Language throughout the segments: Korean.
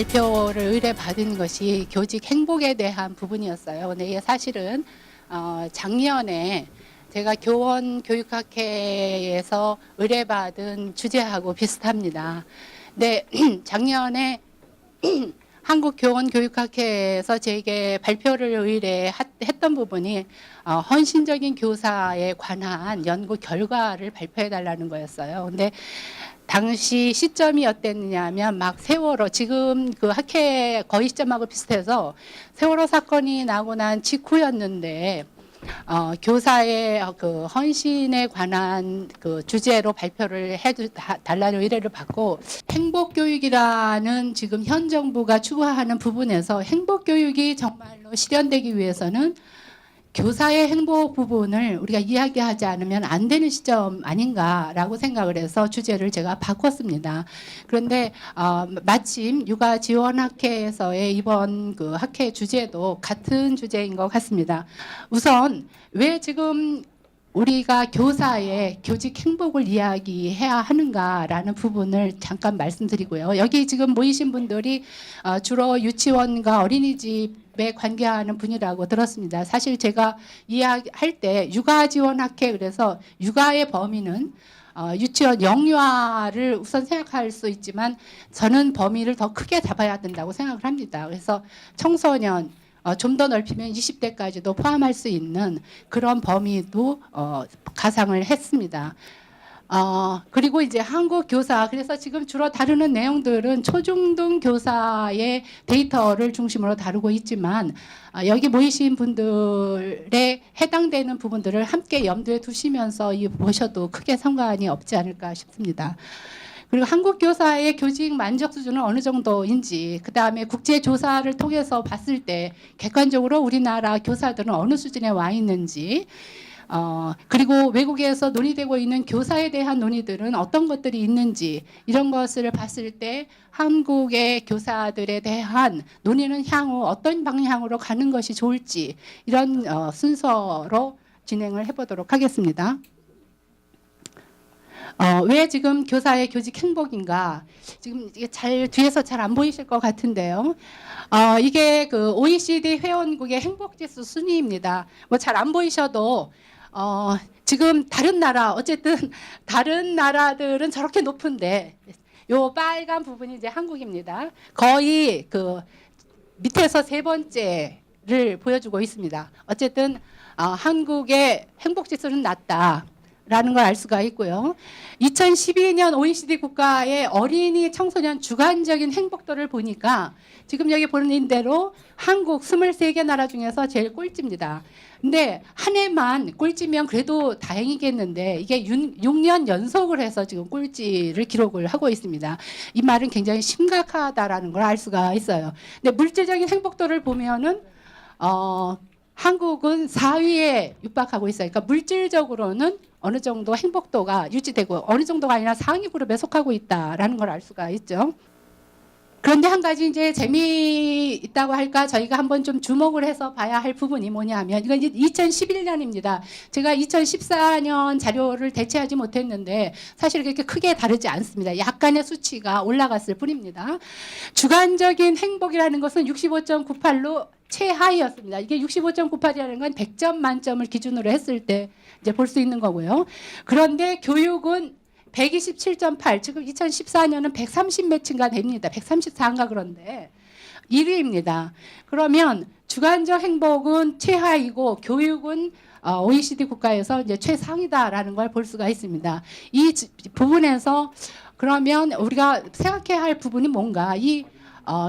발표를 의뢰받은 것이 교직 행복에 대한 부분이었어요. 근데 이게 사실은 작년에 제가 교원교육학회에서 의뢰받은 주제하고 비슷합니다. 근데 작년에 한국교원교육학회에서 제게 발표를 의뢰했던 부분이 헌신적인 교사에 관한 연구 결과를 발표해달라는 거였어요. 근데 당시 시점이 어땠느냐면 막 세월호, 지금 그 학회 거의 시점하고 비슷해서 세월호 사건이 나고 난 직후였는데 교사의 그 헌신에 관한 그 주제로 발표를 해달라는 의뢰를 받고, 행복교육이라는 지금 현 정부가 추구하는 부분에서 행복교육이 정말로 실현되기 위해서는 교사의 행복 부분을 우리가 이야기하지 않으면 안 되는 시점 아닌가라고 생각을 해서 주제를 제가 바꿨습니다. 그런데 마침 육아지원학회에서의 이번 그 학회 주제도 같은 주제인 것 같습니다. 우선 왜 지금 우리가 교사의 교직 행복을 이야기해야 하는가라는 부분을 잠깐 말씀드리고요. 여기 지금 모이신 분들이 주로 유치원과 어린이집에 관계하는 분이라고 들었습니다. 사실 제가 이야기할 때 육아지원학회, 그래서 육아의 범위는 유치원 영유아를 우선 생각할 수 있지만 저는 범위를 더 크게 잡아야 된다고 생각을 합니다. 그래서 청소년, 좀 더 넓히면 20대까지도 포함할 수 있는 그런 범위도 가상을 했습니다. 그리고 이제 한국 교사, 그래서 지금 주로 다루는 내용들은 초중등 교사의 데이터를 중심으로 다루고 있지만 여기 모이신 분들에 해당되는 부분들을 함께 염두에 두시면서 보셔도 크게 상관이 없지 않을까 싶습니다. 그리고 한국 교사의 교직 만족 수준은 어느 정도인지, 그 다음에 국제조사를 통해서 봤을 때 객관적으로 우리나라 교사들은 어느 수준에 와 있는지, 그리고 외국에서 논의되고 있는 교사에 대한 논의들은 어떤 것들이 있는지, 이런 것을 봤을 때 한국의 교사들에 대한 논의는 향후 어떤 방향으로 가는 것이 좋을지, 이런 순서로 진행을 해보도록 하겠습니다. 왜 지금 교사의 교직 행복인가? 지금 이게 뒤에서 잘 안 보이실 것 같은데요. 이게 그 OECD 회원국의 행복지수 순위입니다. 뭐 잘 안 보이셔도 지금 다른 나라, 어쨌든 다른 나라들은 저렇게 높은데 요 빨간 부분이 이제 한국입니다. 거의 그 밑에서 세 번째를 보여주고 있습니다. 어쨌든 한국의 행복지수는 낮다 라는 걸 알 수가 있고요. 2012년 OECD 국가의 어린이 청소년 주관적인 행복도를 보니까 지금 여기 보는 대로 한국 23개 나라 중에서 제일 꼴찌입니다. 근데 한 해만 꼴찌면 그래도 다행이겠는데 이게 6년 연속을 해서 지금 꼴찌를 기록을 하고 있습니다. 이 말은 굉장히 심각하다라는 걸 알 수가 있어요. 근데 물질적인 행복도를 보면은 한국은 4위에 육박하고 있어요. 그러니까 물질적으로는 어느 정도 행복도가 유지되고 어느 정도가 아니라 상위 그룹에 속하고 있다라는 걸 알 수가 있죠. 그런데 한 가지 이제 재미있다고 할까, 저희가 한번 좀 주목을 해서 봐야 할 부분이 뭐냐면, 이건 이제 2011년입니다. 제가 2014년 자료를 대체하지 못했는데 사실 그렇게 크게 다르지 않습니다. 약간의 수치가 올라갔을 뿐입니다. 주관적인 행복이라는 것은 65.98로 최하위였습니다. 이게 65.98이라는 건 100점 만점을 기준으로 했을 때 이제 볼 수 있는 거고요. 그런데 교육은 127.8, 지금 2014년은 130 몇인가 됩니다. 134인가 그런데 1위입니다. 그러면 주관적 행복은 최하이고 교육은 OECD 국가에서 이제 최상이다라는 걸 볼 수가 있습니다. 이 부분에서 그러면 우리가 생각해야 할 부분이 뭔가,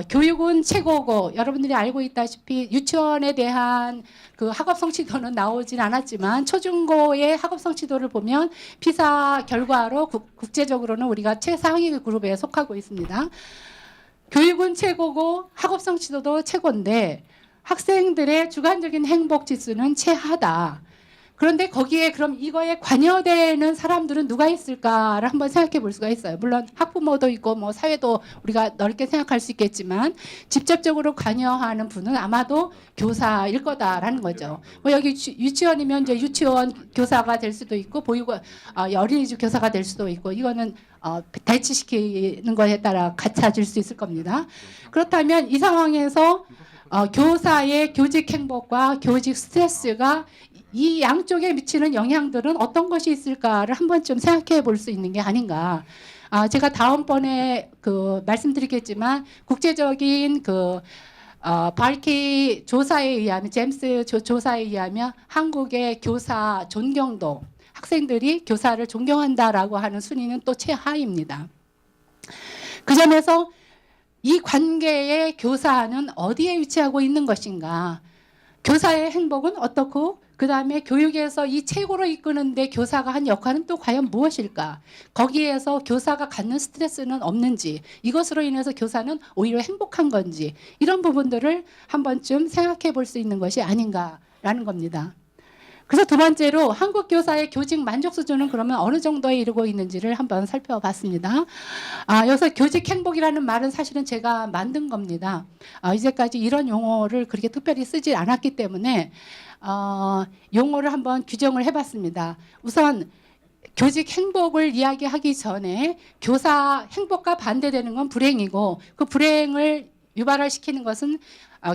교육은 최고고 여러분들이 알고 있다시피 유치원에 대한 그 학업 성취도는 나오진 않았지만 초중고의 학업 성취도를 보면 피사 결과로 국제적으로는 우리가 최상위 그룹에 속하고 있습니다. 교육은 최고고 학업 성취도도 최고인데 학생들의 주관적인 행복 지수는 최하다. 그런데 거기에 그럼 이거에 관여되는 사람들은 누가 있을까를 한번 생각해 볼 수가 있어요. 물론 학부모도 있고 뭐 사회도 우리가 넓게 생각할 수 있겠지만 직접적으로 관여하는 분은 아마도 교사일 거다라는 거죠. 뭐 여기 유치원이면 이제 유치원 교사가 될 수도 있고 어린이집 교사가 될 수도 있고, 이거는 대치시키는 것에 따라 갖춰질 수 있을 겁니다. 그렇다면 이 상황에서 교사의 교직 행복과 교직 스트레스가 이 양쪽에 미치는 영향들은 어떤 것이 있을까를 한 번쯤 생각해 볼 수 있는 게 아닌가. 제가 다음번에 말씀드리겠지만 국제적인 바르키 조사에 의하면 제임스 조사에 의하면 한국의 교사 존경도 학생들이 교사를 존경한다라고 하는 순위는 또 최하위입니다. 그 점에서 이 관계의 교사는 어디에 위치하고 있는 것인가? 교사의 행복은 어떻고 그 다음에 교육에서 이 최고로 이끄는데 교사가 한 역할은 또 과연 무엇일까? 거기에서 교사가 갖는 스트레스는 없는지, 이것으로 인해서 교사는 오히려 행복한 건지, 이런 부분들을 한 번쯤 생각해 볼 수 있는 것이 아닌가라는 겁니다. 그래서 두 번째로 한국 교사의 교직 만족 수준은 그러면 어느 정도에 이르고 있는지를 한번 살펴봤습니다. 여기서 교직 행복이라는 말은 사실은 제가 만든 겁니다. 이제까지 이런 용어를 그렇게 특별히 쓰지 않았기 때문에 용어를 한번 규정을 해봤습니다. 우선 교직 행복을 이야기하기 전에 교사 행복과 반대되는 건 불행이고 그 불행을 유발을 시키는 것은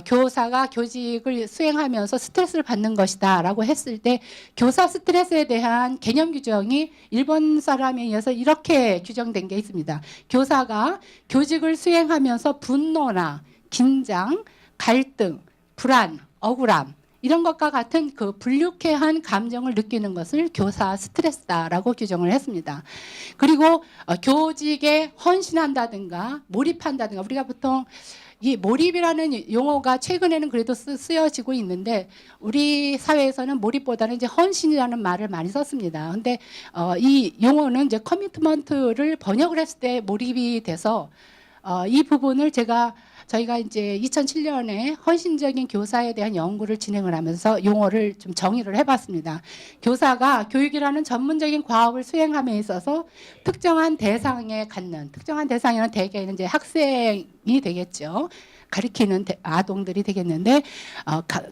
교사가 교직을 수행하면서 스트레스를 받는 것이다 라고 했을 때 교사 스트레스에 대한 개념 규정이 일본 사람에 의해서 이렇게 규정된 게 있습니다. 교사가 교직을 수행하면서 분노나 긴장, 갈등, 불안, 억울함 이런 것과 같은 불쾌한 감정을 느끼는 것을 교사 스트레스다라고 규정을 했습니다. 그리고 교직에 헌신한다든가 몰입한다든가 우리가 보통 이 몰입이라는 용어가 최근에는 그래도 쓰여지고 있는데 우리 사회에서는 몰입보다는 이제 헌신이라는 말을 많이 썼습니다. 근데 이 용어는 이제 커미트먼트를 번역을 했을 때 몰입이 돼서 이 부분을 저희가 이제 2007년에 헌신적인 교사에 대한 연구를 진행을 하면서 용어를 좀 정의를 해봤습니다. 교사가 교육이라는 전문적인 과업을 수행함에 있어서 특정한 대상에 갖는, 특정한 대상에는 대개는 이제 학생이 되겠죠. 가리키는 아동들이 되겠는데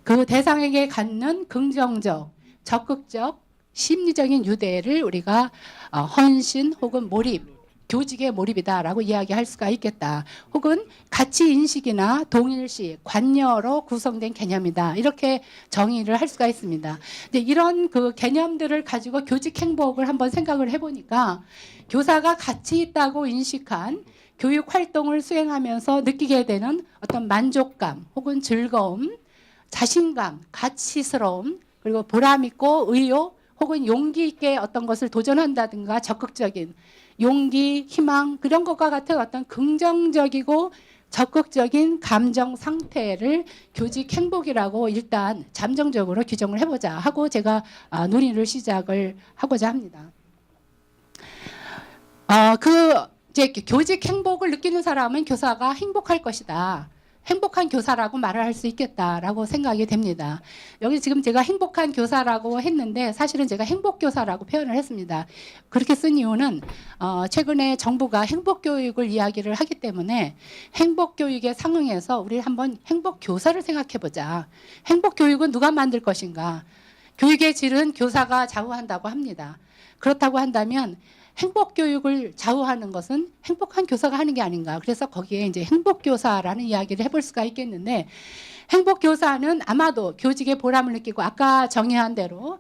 그 대상에게 갖는 긍정적, 적극적, 심리적인 유대를 우리가 헌신 혹은 몰입, 교직의 몰입이다라고 이야기할 수가 있겠다. 혹은 가치 인식이나 동일시, 관여로 구성된 개념이다. 이렇게 정의를 할 수가 있습니다. 근데 이런 개념들을 가지고 교직 행복을 한번 생각을 해보니까 교사가 가치 있다고 인식한 교육 활동을 수행하면서 느끼게 되는 어떤 만족감 혹은 즐거움, 자신감, 가치스러움, 그리고 보람 있고 의욕 혹은 용기 있게 어떤 것을 도전한다든가 적극적인 용기, 희망 그런 것과 같은 어떤 긍정적이고 적극적인 감정 상태를 교직 행복이라고 일단 잠정적으로 규정을 해보자 하고 제가 논의를 시작을 하고자 합니다. 이제 교직 행복을 느끼는 사람은 교사가 행복할 것이다. 행복한 교사라고 말을 할 수 있겠다라고 생각이 됩니다. 여기 지금 제가 행복한 교사라고 했는데 사실은 제가 행복교사라고 표현을 했습니다. 그렇게 쓴 이유는 최근에 정부가 행복교육을 이야기를 하기 때문에 행복교육에 상응해서 우리 한번 행복교사를 생각해보자. 행복교육은 누가 만들 것인가? 교육의 질은 교사가 좌우한다고 합니다. 그렇다고 한다면 행복교육을 좌우하는 것은 행복한 교사가 하는 게 아닌가. 그래서 거기에 이제 행복교사라는 이야기를 해볼 수가 있겠는데 행복교사는 아마도 교직의 보람을 느끼고 아까 정의한 대로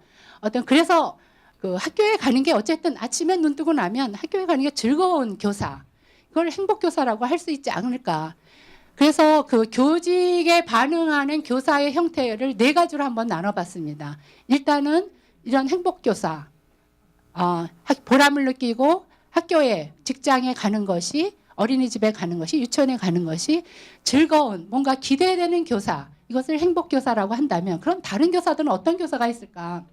그래서 학교에 가는 게 어쨌든 아침에 눈 뜨고 나면 학교에 가는 게 즐거운 교사. 그걸 행복교사라고 할 수 있지 않을까. 그래서 교직에 반응하는 교사의 형태를 4가지로 한번 나눠봤습니다. 일단은 이런 행복교사. 보람을 느끼고 학교에 직장에 가는 것이 어린이집에 가는 것이 유치원에 가는 것이 즐거운 뭔가 기대되는 교사 이것을 행복교사라고 한다면 그럼 다른 교사들은 어떤 교사가 있을까?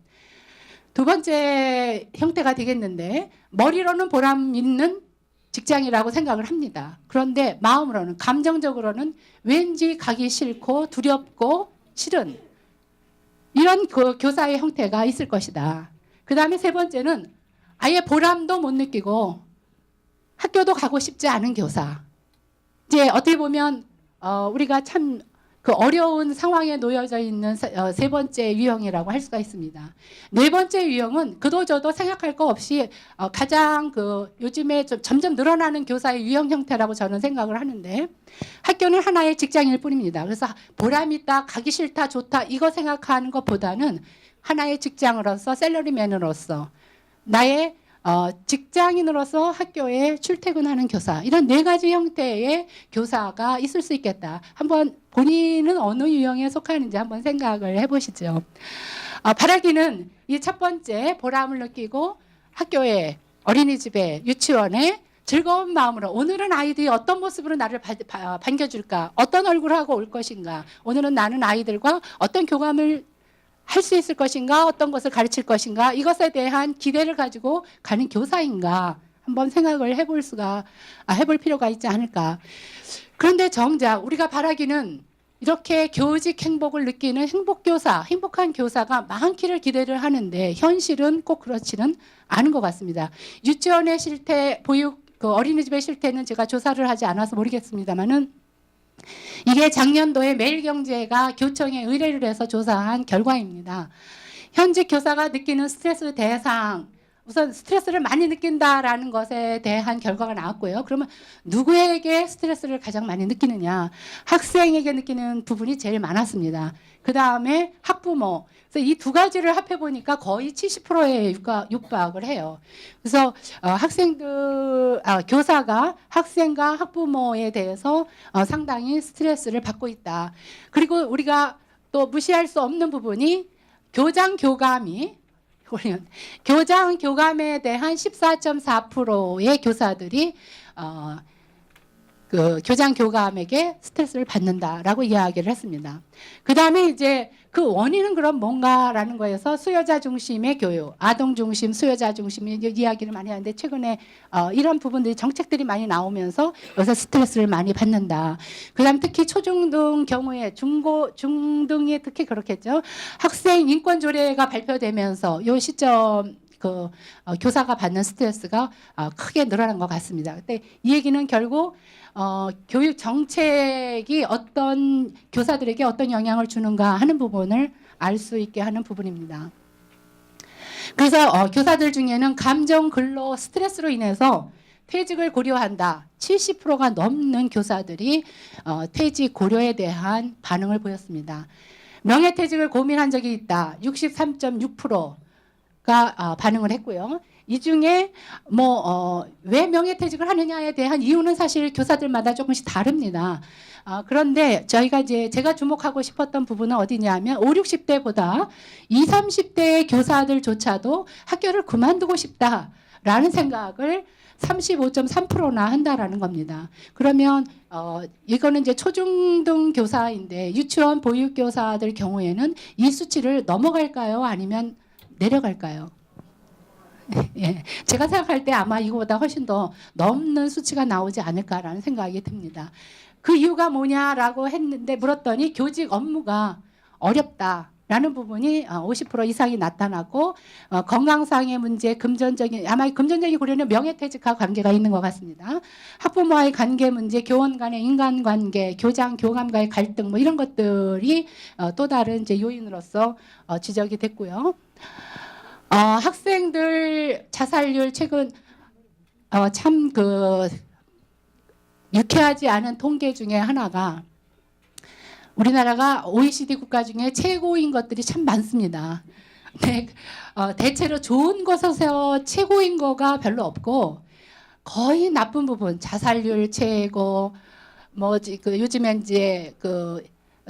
두 번째 형태가 되겠는데 머리로는 보람 있는 직장이라고 생각을 합니다. 그런데 마음으로는 감정적으로는 왠지 가기 싫고 두렵고 싫은 이런 교사의 형태가 있을 것이다. 그 다음에 세 번째는 아예 보람도 못 느끼고 학교도 가고 싶지 않은 교사. 이제 어떻게 보면 우리가 참 그 어려운 상황에 놓여져 있는 세 번째 유형이라고 할 수가 있습니다. 네 번째 유형은 그도저도 생각할 거 없이 가장 그 요즘에 좀 점점 늘어나는 교사의 유형 형태라고 저는 생각을 하는데, 학교는 하나의 직장일 뿐입니다. 그래서 보람 있다, 가기 싫다, 좋다 이거 생각하는 것보다는 하나의 직장으로서, 셀러리맨으로서, 나의 직장인으로서 학교에 출퇴근하는 교사, 이런 네 가지 형태의 교사가 있을 수 있겠다. 한번 본인은 어느 유형에 속하는지 한번 생각을 해보시죠. 바라기는 이 첫 번째 보람을 느끼고 학교에, 어린이집에, 유치원에 즐거운 마음으로 오늘은 아이들이 어떤 모습으로 나를 반겨줄까, 어떤 얼굴하고 올 것인가, 오늘은 나는 아이들과 어떤 교감을 할 수 있을 것인가, 어떤 것을 가르칠 것인가, 이것에 대한 기대를 가지고 가는 교사인가 한번 생각을 해볼 필요가 있지 않을까. 그런데 정작 우리가 바라기는 이렇게 교직 행복을 느끼는 행복한 교사가 많기를 기대를 하는데, 현실은 꼭 그렇지는 않은 것 같습니다. 유치원의 실태, 그 어린이집의 실태는 제가 조사를 하지 않아서 모르겠습니다만은, 이게 작년도에 매일경제가 교청에 의뢰를 해서 조사한 결과입니다. 현직 교사가 느끼는 스트레스 대상, 우선 스트레스를 많이 느낀다라는 것에 대한 결과가 나왔고요. 그러면 누구에게 스트레스를 가장 많이 느끼느냐? 학생에게 느끼는 부분이 제일 많았습니다. 그 다음에 학부모. 그래서 이 두 가지를 합해 보니까 거의 70%에 육박을 해요. 그래서 교사가 학생과 학부모에 대해서 상당히 스트레스를 받고 있다. 그리고 우리가 또 무시할 수 없는 부분이 교장 교감에 대한 14.4%의 교사들이 그 교장 교감에게 스트레스를 받는다라고 이야기를 했습니다. 그 다음에 이제 그 원인은 그럼 뭔가라는 거에서 수요자 중심의 교육, 아동 중심, 수요자 중심의 이야기를 많이 하는데, 최근에 이런 부분들이, 정책들이 많이 나오면서 여기서 스트레스를 많이 받는다. 그 다음 특히 초중등 경우에, 중등이 특히 그렇겠죠. 학생 인권 조례가 발표되면서 이 시점 교사가 받는 스트레스가 크게 늘어난 것 같습니다. 근데 이 얘기는 결국 교육 정책이 어떤 교사들에게 어떤 영향을 주는가 하는 부분을 알 수 있게 하는 부분입니다. 그래서 교사들 중에는 감정, 근로, 스트레스로 인해서 퇴직을 고려한다. 70%가 넘는 교사들이 퇴직 고려에 대한 반응을 보였습니다. 명예퇴직을 고민한 적이 있다. 63.6%가 반응을 했고요. 이 중에 왜 명예퇴직을 하느냐에 대한 이유는 사실 교사들마다 조금씩 다릅니다. 그런데 제가 주목하고 싶었던 부분은 어디냐면 5, 60대보다 20, 30대의 교사들조차도 학교를 그만두고 싶다라는 생각을 35.3%나 한다라는 겁니다. 그러면 이거는 이제 초중등 교사인데, 유치원 보육교사들 경우에는 이 수치를 넘어갈까요? 아니면 내려갈까요? 예, 제가 생각할 때 아마 이거보다 훨씬 더 넘는 수치가 나오지 않을까라는 생각이 듭니다. 그 이유가 뭐냐라고 물었더니 교직 업무가 어렵다라는 부분이 50% 이상이 나타나고, 건강상의 문제, 아마 금전적인 고려는 명예퇴직과 관계가 있는 것 같습니다. 학부모와의 관계 문제, 교원 간의 인간관계, 교장 교감과의 갈등, 이런 것들이 또 다른 이제 요인으로서 지적이 됐고요. 학생들 자살률 최근 참 유쾌하지 않은 통계 중에 하나가, 우리나라가 OECD 국가 중에 최고인 것들이 참 많습니다. 근데 대체로 좋은 것에서 최고인 거가 별로 없고, 거의 나쁜 부분, 자살률 최고, 요즘에 이제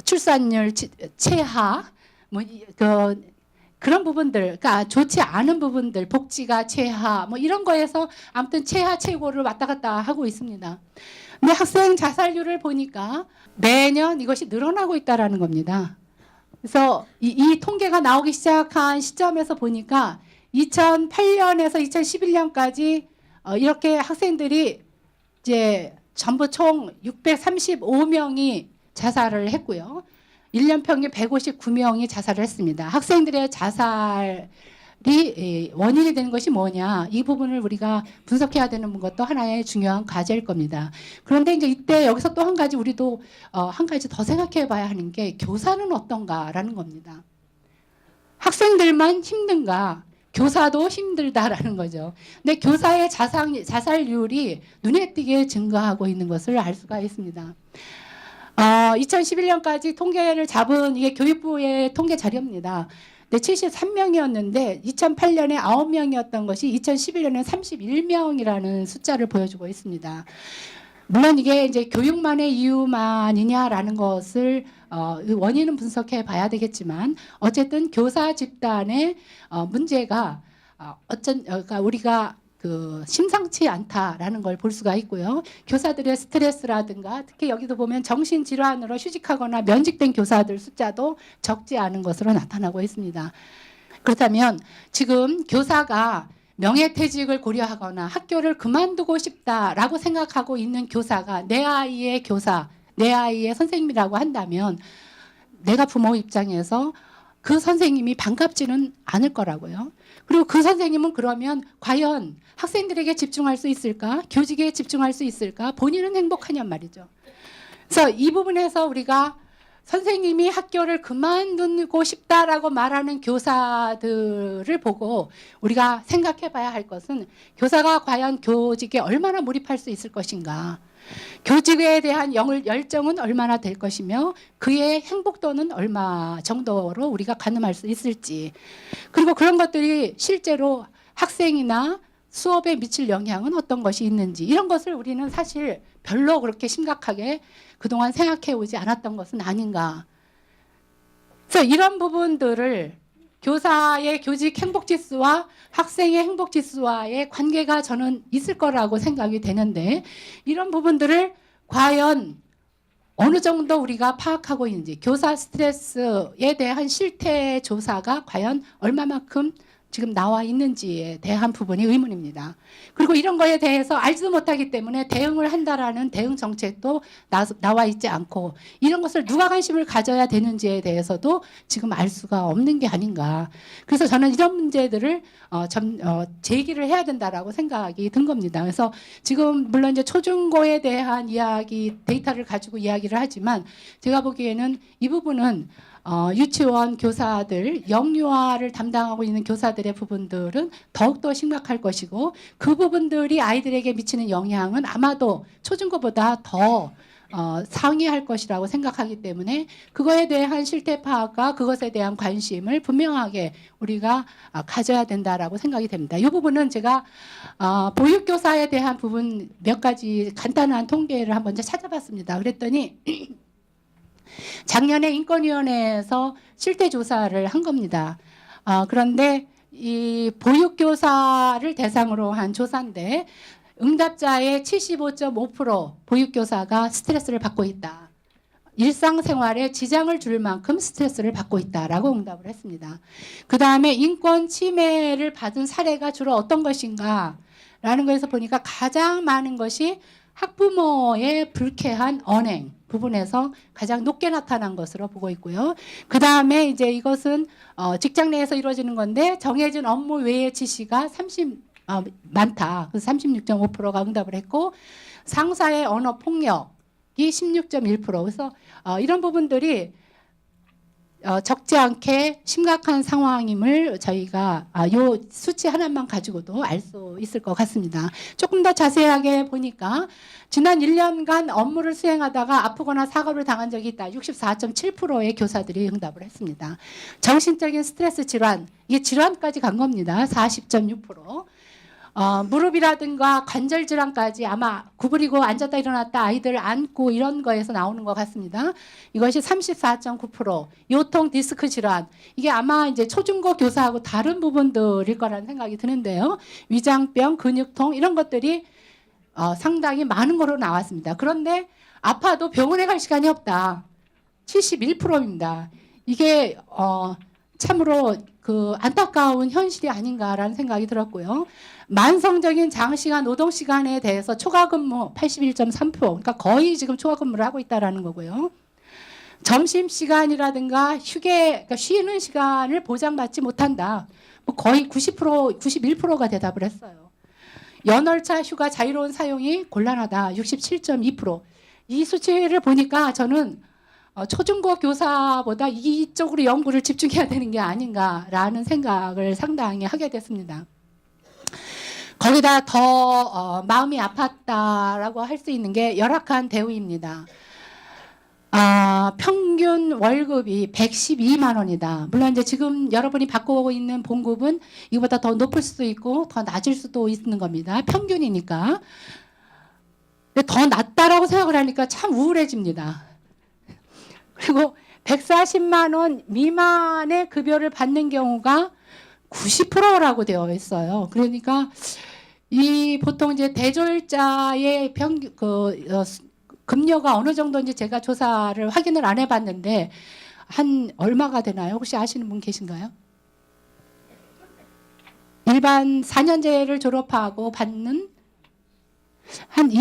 출산율 최하, 그런 부분들, 그러니까 좋지 않은 부분들, 복지가 최하, 이런 거에서 아무튼 최하 최고를 왔다 갔다 하고 있습니다. 근데 학생 자살률을 보니까 매년 이것이 늘어나고 있다라는 겁니다. 그래서 이 통계가 나오기 시작한 시점에서 보니까 2008년에서 2011년까지 이렇게 학생들이 이제 전부 총 635명이 자살을 했고요. 1년 평균 159명이 자살을 했습니다. 학생들의 자살의 원인이 되는 것이 뭐냐, 이 부분을 우리가 분석해야 되는 것도 하나의 중요한 과제일 겁니다. 그런데 이제 이때 여기서 또 한 가지 우리도 한 가지 더 생각해 봐야 하는 게 교사는 어떤가라는 겁니다. 학생들만 힘든가? 교사도 힘들다라는 거죠. 근데 교사의 자살률이 눈에 띄게 증가하고 있는 것을 알 수가 있습니다. 2011년까지 통계를 잡은 이게 교육부의 통계 자료입니다. 73명이었는데 2008년에 9명이었던 것이 2011년에 31명이라는 숫자를 보여주고 있습니다. 물론 이게 이제 교육만의 이유만이냐라는 것을 원인은 분석해 봐야 되겠지만 어쨌든 교사 집단의 문제가 그러니까 우리가 심상치 않다라는 걸 볼 수가 있고요. 교사들의 스트레스라든가 특히 여기도 보면 정신질환으로 휴직하거나 면직된 교사들 숫자도 적지 않은 것으로 나타나고 있습니다. 그렇다면 지금 교사가 명예퇴직을 고려하거나 학교를 그만두고 싶다라고 생각하고 있는 교사가 내 아이의 교사, 내 아이의 선생님이라고 한다면 내가 부모 입장에서 그 선생님이 반갑지는 않을 거라고요. 그리고 그 선생님은 그러면 과연 학생들에게 집중할 수 있을까? 교직에 집중할 수 있을까? 본인은 행복하냔 말이죠. 그래서 이 부분에서 우리가 선생님이 학교를 그만두고 싶다라고 말하는 교사들을 보고 우리가 생각해 봐야 할 것은 교사가 과연 교직에 얼마나 몰입할 수 있을 것인가? 교직에 대한 열정은 얼마나 될 것이며 그의 행복도는 얼마 정도로 우리가 가늠할 수 있을지, 그리고 그런 것들이 실제로 학생이나 수업에 미칠 영향은 어떤 것이 있는지, 이런 것을 우리는 사실 별로 그렇게 심각하게 그동안 생각해 오지 않았던 것은 아닌가. 그래서 이런 부분들을 교사의 교직 행복지수와 학생의 행복지수와의 관계가 저는 있을 거라고 생각이 되는데, 이런 부분들을 과연 어느 정도 우리가 파악하고 있는지, 교사 스트레스에 대한 실태 조사가 과연 얼마만큼 지금 나와 있는지에 대한 부분이 의문입니다. 그리고 이런 거에 대해서 알지도 못하기 때문에 대응을 한다라는 대응 정책도 나와 있지 않고, 이런 것을 누가 관심을 가져야 되는지에 대해서도 지금 알 수가 없는 게 아닌가. 그래서 저는 이런 문제들을 제기를 해야 된다라고 생각이 든 겁니다. 그래서 지금 물론 이제 초중고에 대한 이야기, 데이터를 가지고 이야기를 하지만 제가 보기에는 이 부분은 유치원 교사들, 영유아를 담당하고 있는 교사들의 부분들은 더욱더 심각할 것이고, 그 부분들이 아이들에게 미치는 영향은 아마도 초중고보다 더 상이할 것이라고 생각하기 때문에 그거에 대한 실태 파악과 그것에 대한 관심을 분명하게 우리가 가져야 된다라고 생각이 됩니다. 이 부분은 제가 보육교사에 대한 부분 몇 가지 간단한 통계를 한번 찾아봤습니다. 그랬더니 작년에 인권위원회에서 실태조사를 한 겁니다. 그런데 이 보육교사를 대상으로 한 조사인데 응답자의 75.5% 보육교사가 스트레스를 받고 있다. 일상생활에 지장을 줄 만큼 스트레스를 받고 있다라고 응답을 했습니다. 그 다음에 인권 침해를 받은 사례가 주로 어떤 것인가 라는 거에서 보니까 가장 많은 것이 학부모의 불쾌한 언행 부분에서 가장 높게 나타난 것으로 보고 있고요. 그 다음에 이제 이것은 직장 내에서 이루어지는 건데 정해진 업무 외의 지시가 많다. 그래서 36.5%가 응답을 했고, 상사의 언어 폭력이 16.1%. 그래서 이런 부분들이 적지 않게 심각한 상황임을 저희가 요 수치 하나만 가지고도 알 수 있을 것 같습니다. 조금 더 자세하게 보니까 지난 1년간 업무를 수행하다가 아프거나 사고를 당한 적이 있다. 64.7%의 교사들이 응답을 했습니다. 정신적인 스트레스 질환, 이게 질환까지 간 겁니다. 40.6%. 무릎이라든가 관절 질환까지 아마 구부리고 앉았다 일어났다 아이들 안고 이런 거에서 나오는 것 같습니다. 이것이 34.9%. 요통 디스크 질환, 이게 아마 이제 초중고 교사하고 다른 부분들일 거라는 생각이 드는데요. 위장병, 근육통 이런 것들이 상당히 많은 거로 나왔습니다. 그런데 아파도 병원에 갈 시간이 없다. 71%입니다. 이게 참으로 안타까운 현실이 아닌가라는 생각이 들었고요. 만성적인 장시간 노동시간에 대해서 초과근무 81.3%, 그러니까 거의 지금 초과근무를 하고 있다는 거고요. 점심시간이라든가 그러니까 쉬는 시간을 보장받지 못한다. 뭐 거의 90%, 91%가 대답을 했어요. 연월차 휴가 자유로운 사용이 곤란하다. 67.2%. 이 수치를 보니까 저는 초중고 교사보다 이쪽으로 연구를 집중해야 되는 게 아닌가라는 생각을 상당히 하게 됐습니다. 거기다 더 마음이 아팠다라고 할 수 있는 게 열악한 대우입니다. 평균 월급이 112만 원이다. 물론 이제 지금 여러분이 받고 있는 봉급은 이거보다 더 높을 수도 있고 더 낮을 수도 있는 겁니다. 평균이니까. 근데 더 낮다라고 생각을 하니까 참 우울해집니다. 그리고 140만 원 미만의 급여를 받는 경우가 90%라고 되어 있어요. 그러니까 이 보통 이제 대졸자의 평균 급여가 어느 정도인지 제가 조사를 확인을 안 해봤는데 한 얼마가 되나요? 혹시 아시는 분 계신가요? 일반 4년제를 졸업하고 받는 한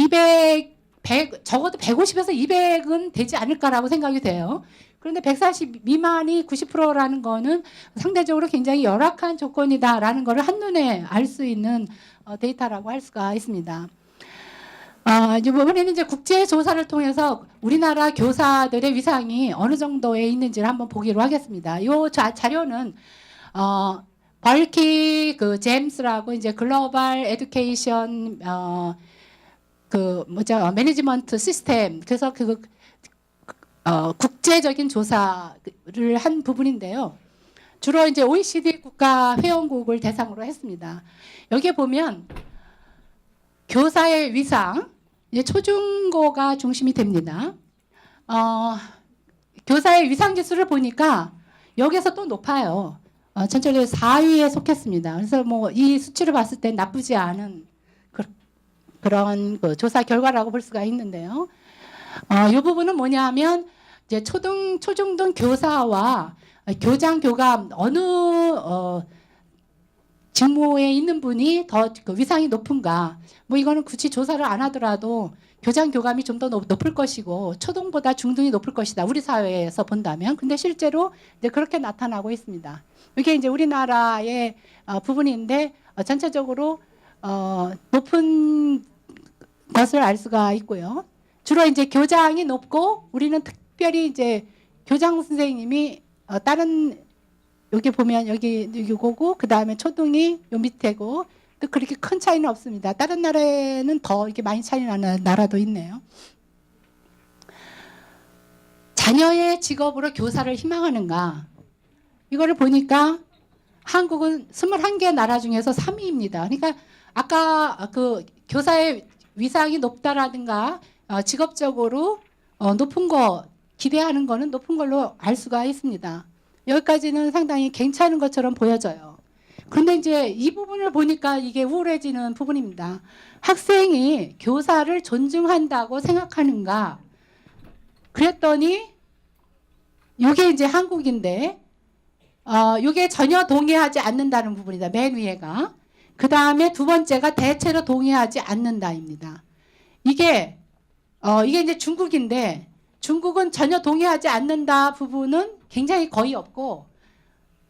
100, 적어도 150에서 200은 되지 않을까라고 생각이 돼요. 그런데 140 미만이 90%라는 거는 상대적으로 굉장히 열악한 조건이다라는 것을 한눈에 알 수 있는 데이터라고 할 수가 있습니다. 이번에는 이제 국제조사를 통해서 우리나라 교사들의 위상이 어느 정도에 있는지를 한번 보기로 하겠습니다. 이 자료는 벌키 제임스라고 이제 글로벌 에듀케이션 매니지먼트 시스템, 그래서 국제적인 조사를 한 부분인데요. 주로 이제 OECD 국가 회원국을 대상으로 했습니다. 여기에 보면 교사의 위상, 이제 초중고가 중심이 됩니다. 교사의 위상 지수를 보니까 여기서 또 높아요. 전체적으로 4위에 속했습니다. 그래서 뭐 이 수치를 봤을 때 나쁘지 않은 그런 조사 결과라고 볼 수가 있는데요. 이 부분은 뭐냐면 이제 초중등 교사와 교장, 교감 어느 직무에 있는 분이 더 위상이 높은가? 뭐 이거는 굳이 조사를 안 하더라도 교장, 교감이 좀 더 높을 것이고 초등보다 중등이 높을 것이다. 우리 사회에서 본다면. 근데 실제로 이제 그렇게 나타나고 있습니다. 이게 이제 우리나라의 부분인데 전체적으로 높은 것을 알 수가 있고요. 주로 이제 교장이 높고 우리는 특별히 이제 교장 선생님이 다른 여기 보면 여기 요거고 그 다음에 초등이 요 밑에고 또 그렇게 큰 차이는 없습니다. 다른 나라에는 더 이렇게 많이 차이 나는 나라도 있네요. 자녀의 직업으로 교사를 희망하는가? 이거를 보니까 한국은 21개 나라 중에서 3위입니다. 그러니까 아까 교사의 위상이 높다라든가 직업적으로 높은 거 기대하는 거는 높은 걸로 알 수가 있습니다. 여기까지는 상당히 괜찮은 것처럼 보여져요. 그런데 이제 이 부분을 보니까 이게 우울해지는 부분입니다. 학생이 교사를 존중한다고 생각하는가? 그랬더니 이게 이제 한국인데 이게 전혀 동의하지 않는다는 부분이다. 맨 위에가. 그 다음에 두 번째가 대체로 동의하지 않는다입니다. 이게 이제 중국인데 중국은 전혀 동의하지 않는다 부분은 굉장히 거의 없고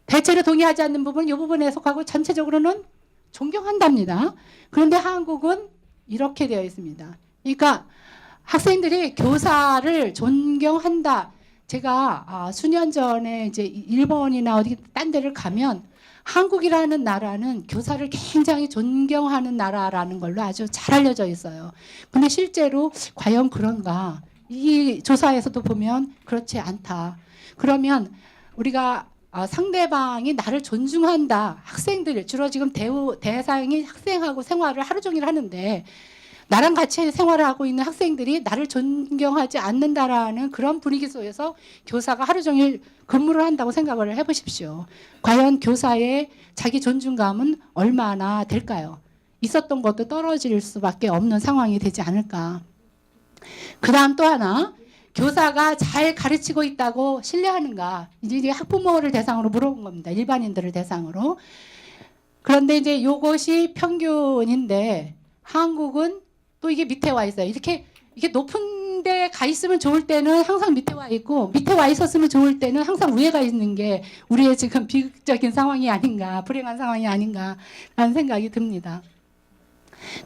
대체로 동의하지 않는 부분은 이 부분에 속하고 전체적으로는 존경한답니다. 그런데 한국은 이렇게 되어 있습니다. 그러니까 학생들이 교사를 존경한다. 제가 수년 전에 이제 일본이나 어디 딴 데를 가면 한국이라는 나라는 교사를 굉장히 존경하는 나라라는 걸로 아주 잘 알려져 있어요. 근데 실제로 과연 그런가? 이 조사에서도 보면 그렇지 않다. 그러면 우리가 상대방이 나를 존중한다. 학생들 주로 지금 대상이 학생하고 생활을 하루 종일 하는데 나랑 같이 생활을 하고 있는 학생들이 나를 존경하지 않는다라는 그런 분위기 속에서 교사가 하루 종일 근무를 한다고 생각을 해보십시오. 과연 교사의 자기 존중감은 얼마나 될까요? 있었던 것도 떨어질 수밖에 없는 상황이 되지 않을까. 그 다음 또 하나, 교사가 잘 가르치고 있다고 신뢰하는가. 이제 학부모를 대상으로 물어본 겁니다. 일반인들을 대상으로. 그런데 이제 이것이 평균인데 한국은 또 이게 밑에 와 있어요. 이게 높은 중대에 가 있으면 좋을 때는 항상 밑에 와 있고 밑에 와 있었으면 좋을 때는 항상 위에 가 있는 게 우리의 지금 비극적인 상황이 아닌가, 불행한 상황이 아닌가라는 생각이 듭니다.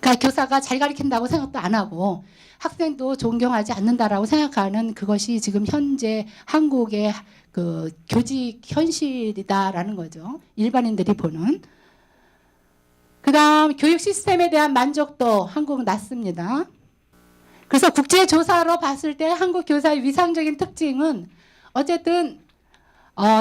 그러니까 교사가 잘 가르친다고 생각도 안 하고 학생도 존경하지 않는다라고 생각하는 그것이 지금 현재 한국의 그 교직 현실이다라는 거죠. 일반인들이 보는. 그다음 교육 시스템에 대한 만족도 한국은 낮습니다. 그래서 국제조사로 봤을 때 한국 교사의 위상적인 특징은 어쨌든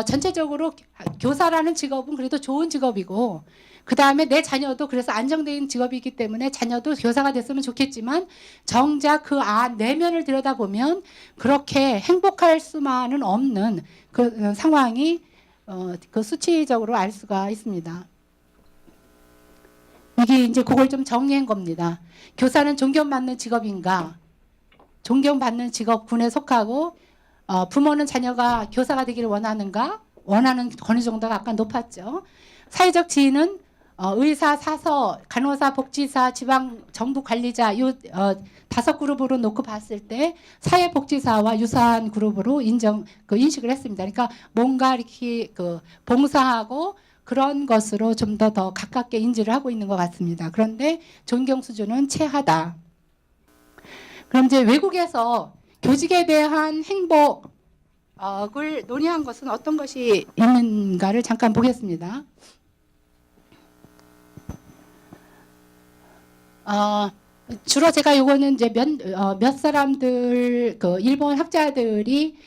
전체적으로 교사라는 직업은 그래도 좋은 직업이고 그 다음에 내 자녀도 그래서 안정된 직업이기 때문에 자녀도 교사가 됐으면 좋겠지만 정작 그 내면을 들여다보면 그렇게 행복할 수만은 없는 그 상황이 그 수치적으로 알 수가 있습니다. 이게 이제 그걸 좀 정리한 겁니다. 교사는 존경받는 직업인가? 존경받는 직업군에 속하고 부모는 자녀가 교사가 되기를 원하는가? 원하는 어느 정도가 아까 높았죠. 사회적 지위는 의사, 사서, 간호사, 복지사, 지방 정부 관리자 이 5그룹으로 놓고 봤을 때 사회복지사와 유사한 그룹으로 인식을 했습니다. 그러니까 뭔가 이렇게 봉사하고 그런 것으로 좀 더 가깝게 인지를 하고 있는 것 같습니다. 그런데 존경 수준은 채하다. 그럼 이제 외국에서 교직에 대한 행복을 논의한 것은 어떤 것이 있는가를 잠깐 보겠습니다. 주로 제가 이거는 이제 몇 사람들 일본 학자들이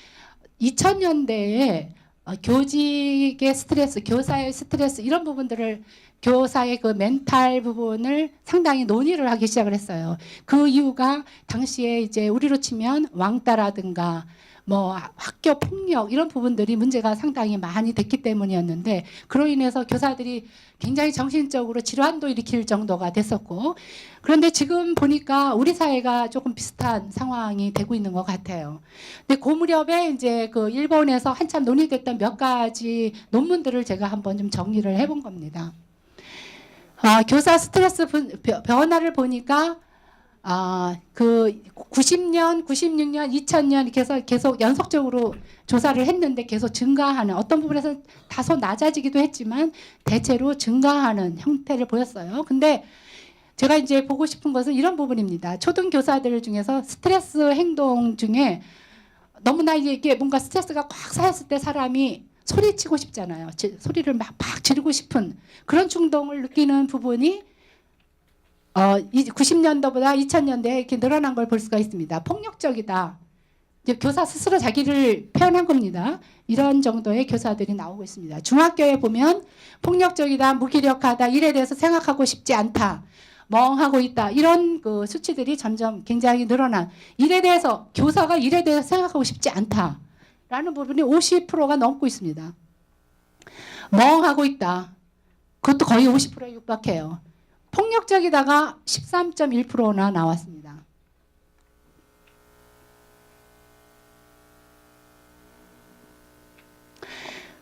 2000년대에 교직의 스트레스, 교사의 스트레스 이런 부분들을 교사의 그 멘탈 부분을 상당히 논의를 하기 시작을 했어요. 그 이유가 당시에 이제 우리로 치면 왕따라든가 뭐 학교 폭력 이런 부분들이 문제가 상당히 많이 됐기 때문이었는데 그로 인해서 교사들이 굉장히 정신적으로 질환도 일으킬 정도가 됐었고 그런데 지금 보니까 우리 사회가 조금 비슷한 상황이 되고 있는 것 같아요. 근데 그 무렵에 이제 그 일본에서 한참 논의됐던 몇 가지 논문들을 제가 한번 좀 정리를 해본 겁니다. 교사 스트레스 변화를 보니까 그 90년, 96년, 2000년 이렇게 해서 계속 연속적으로 조사를 했는데 계속 증가하는 어떤 부분에서 다소 낮아지기도 했지만 대체로 증가하는 형태를 보였어요. 근데 제가 이제 보고 싶은 것은 이런 부분입니다. 초등교사들 중에서 스트레스 행동 중에 너무나 이게 뭔가 스트레스가 꽉 쌓였을 때 사람이 소리치고 싶잖아요. 소리를 막 지르고 싶은 그런 충동을 느끼는 부분이 90년도보다 2000년대에 이렇게 늘어난 걸 볼 수가 있습니다. 폭력적이다. 이제 교사 스스로 자기를 표현한 겁니다. 이런 정도의 교사들이 나오고 있습니다. 중학교에 보면 폭력적이다, 무기력하다, 일에 대해서 생각하고 싶지 않다, 멍하고 있다. 이런 그 수치들이 점점 굉장히 늘어난 일에 대해서 교사가 일에 대해서 생각하고 싶지 않다라는 부분이 50%가 넘고 있습니다. 멍하고 있다. 그것도 거의 50%에 육박해요. 폭력적이다가 13.1%나 나왔습니다.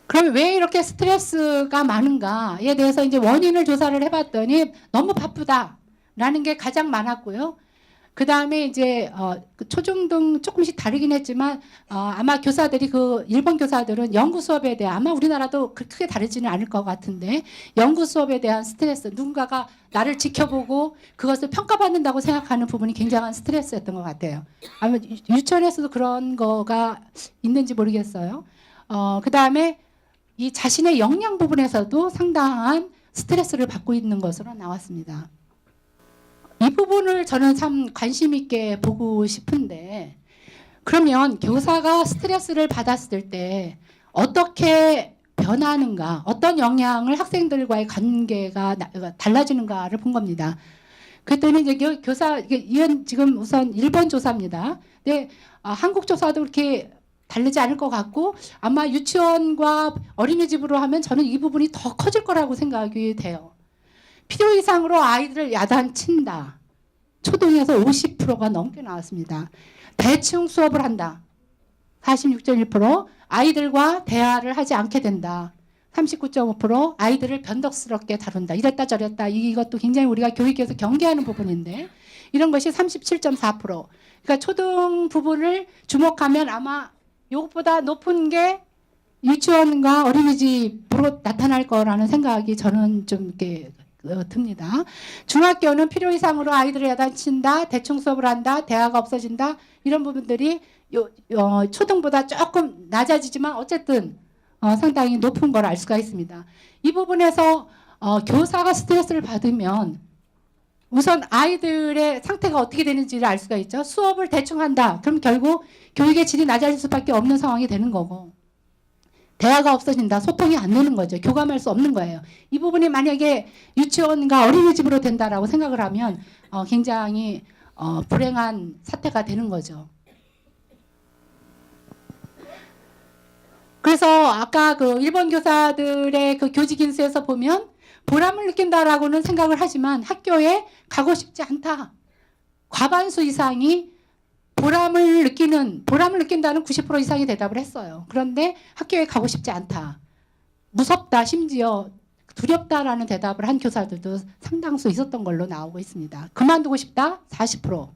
그럼 왜 이렇게 스트레스가 많은가에 대해서 이제 원인을 조사를 해봤더니 너무 바쁘다라는 게 가장 많았고요. 그 다음에 이제 초중등 조금씩 다르긴 했지만 아마 교사들이 일본 교사들은 연구 수업에 대한 아마 우리나라도 크게 다르지는 않을 것 같은데 연구 수업에 대한 스트레스 누군가가 나를 지켜보고 그것을 평가받는다고 생각하는 부분이 굉장한 스트레스였던 것 같아요. 아마 유치원에서도 그런 거가 있는지 모르겠어요. 그 다음에 이 자신의 역량 부분에서도 상당한 스트레스를 받고 있는 것으로 나왔습니다. 이 부분을 저는 참 관심 있게 보고 싶은데 그러면 교사가 스트레스를 받았을 때 어떻게 변하는가, 어떤 영향을 학생들과의 관계가 달라지는가를 본 겁니다. 그랬더니 이제 이건 지금 우선 일본 조사입니다. 근데 한국 조사도 그렇게 다르지 않을 것 같고 아마 유치원과 어린이집으로 하면 저는 이 부분이 더 커질 거라고 생각이 돼요. 필요 이상으로 아이들을 야단친다. 초등에서 50%가 넘게 나왔습니다. 대충 수업을 한다. 46.1%. 아이들과 대화를 하지 않게 된다. 39.5%, 아이들을 변덕스럽게 다룬다. 이랬다 저랬다. 이것도 굉장히 우리가 교육에서 경계하는 부분인데 이런 것이 37.4%. 그러니까 초등 부분을 주목하면 아마 이것보다 높은 게 유치원과 어린이집으로 나타날 거라는 생각이 저는 좀 이렇게 듭니다. 중학교는 필요 이상으로 아이들을 야단친다, 대충 수업을 한다, 대화가 없어진다 이런 부분들이 초등보다 조금 낮아지지만 어쨌든 상당히 높은 걸 알 수가 있습니다. 이 부분에서 교사가 스트레스를 받으면 우선 아이들의 상태가 어떻게 되는지를 알 수가 있죠. 수업을 대충 한다. 그럼 결국 교육의 질이 낮아질 수밖에 없는 상황이 되는 거고 대화가 없어진다. 소통이 안 되는 거죠. 교감할 수 없는 거예요. 이 부분이 만약에 유치원과 어린이집으로 된다라고 생각을 하면 굉장히 불행한 사태가 되는 거죠. 그래서 아까 그 일본 교사들의 그 교직 인수에서 보면 보람을 느낀다라고는 생각을 하지만 학교에 가고 싶지 않다. 과반수 이상이 보람을 느낀다는 90% 이상이 대답을 했어요. 그런데 학교에 가고 싶지 않다. 무섭다, 심지어 두렵다라는 대답을 한 교사들도 상당수 있었던 걸로 나오고 있습니다. 그만두고 싶다, 40%.